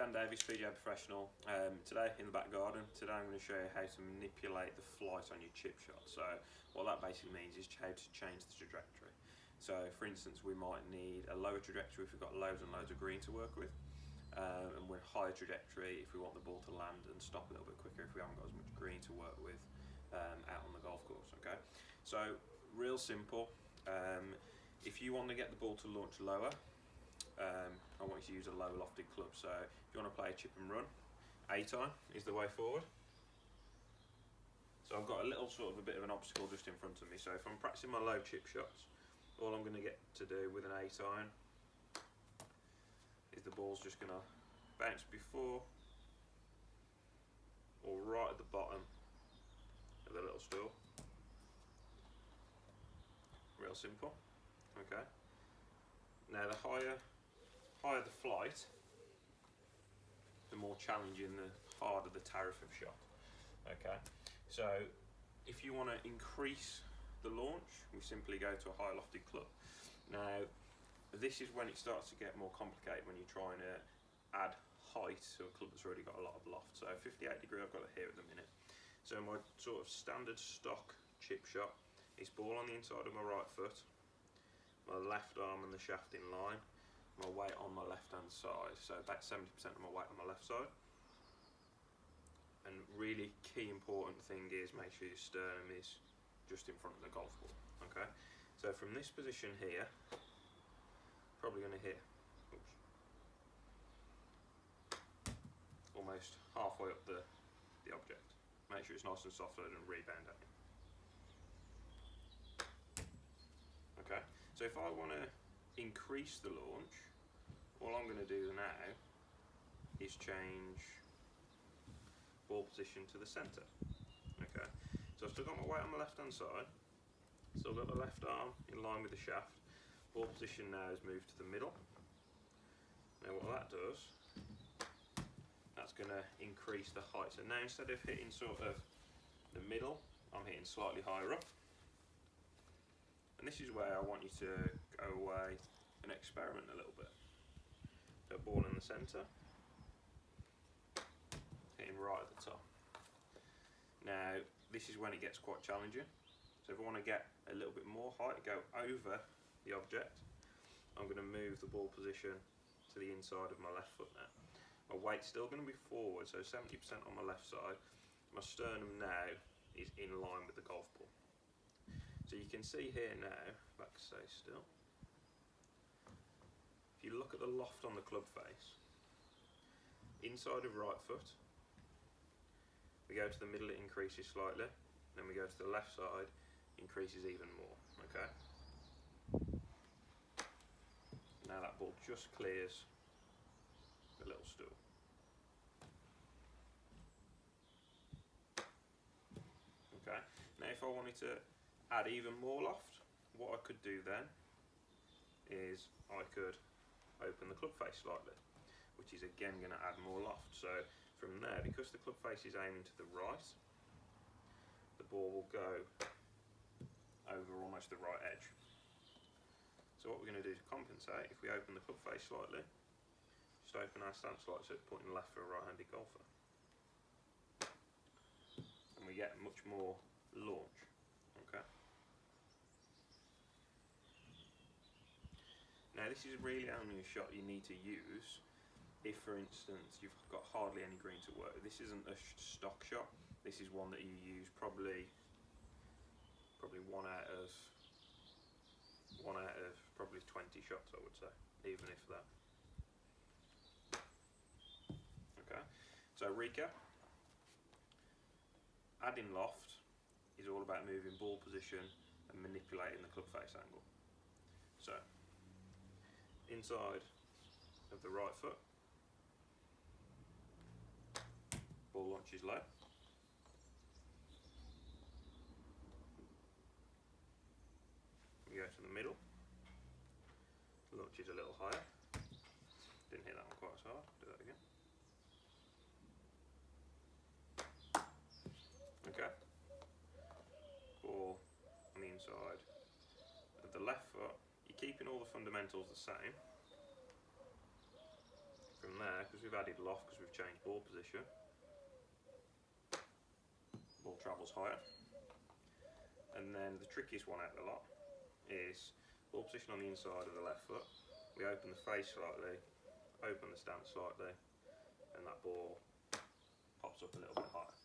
Dan Davies, PGA Professional. Today in the back garden, today I'm going to show you how to manipulate the flight on your chip shot. So what that basically means is how to change the trajectory. So for instance, we might need a lower trajectory if we've got loads and loads of green to work with, and we're higher trajectory if we want the ball to land and stop a little bit quicker if we haven't got as much green to work with out on the golf course. Okay, so real simple. If you want to get the ball to launch lower, I want you to use a low lofted club. So if you want to play a chip and run, A-time is the way forward. So I've got a little sort of a bit of an obstacle just in front of me. So if I'm practicing my low chip shots, all I'm going to get to do with an A-time is the ball's just going to bounce before or right at the bottom of the little stool. Real simple. Okay. Now the higher the flight, the more challenging, the harder the tariff of shot. Okay, so if you want to increase the launch, we simply go to a high lofted club. Now this is when it starts to get more complicated, when you're trying to add height to a club that's already got a lot of loft. So 58 degree I've got it here at the minute. So my sort of standard stock chip shot is ball on the inside of my right foot, my left arm and the shaft in line, my weight on my left hand side, so about 70% of my weight on my left side. And really key important thing is make sure your sternum is just in front of the golf ball. Okay, so from this position here, probably going to hit almost halfway up the object. Make sure it's nice and soft so it doesn't rebound at you. Okay, so if I want to increase the launch, all I'm going to do now is change ball position to the centre. Okay, so I've still got my weight on the left hand side, still got the left arm in line with the shaft. Ball position now is moved to the middle. Now what that does, that's going to increase the height. So now instead of hitting sort of the middle, I'm hitting slightly higher up. And this is where I want you to go away and experiment a little bit. So ball in the centre, hitting right at the top. Now this is when it gets quite challenging. So if I want to get a little bit more height, go over the object, I'm going to move the ball position to the inside of my left foot now. My weight's still going to be forward, so 70% on my left side. My sternum now is in line with the golf ball. So you can see here now, if I can stay still, if you look at the loft on the club face, inside of right foot, we go to the middle, it increases slightly, then we go to the left side, increases even more. Okay. Now that ball just clears the little stool. Okay. Now if I wanted to add even more loft, what I could do then is I could open the club face slightly, which is again going to add more loft. So from there, because the club face is aiming to the right, the ball will go over almost the right edge. So what we're going to do to compensate, if we open the club face slightly, just open our stance slightly so it's pointing left for a right-handed golfer. And we get much more launch. Okay. Now this is really only a shot you need to use if, for instance, you've got hardly any green to work. This isn't a stock shot. This is one that you use probably one out of probably 20 shots, I would say, even if that. Okay, so recap. Adding loft is all about moving ball position and manipulating the club face angle. So inside of the right foot, ball launches low. We go to the middle, launches a little higher. Didn't hit that one quite as hard, do that again. Okay. Ball on the inside of the left foot. You're keeping all the fundamentals the same. from there, because we've added loft because we've changed ball position, ball travels higher. And then the trickiest one out of the lot is ball position on the inside of the left foot. We open the face slightly, open the stance slightly, and that ball pops up a little bit higher.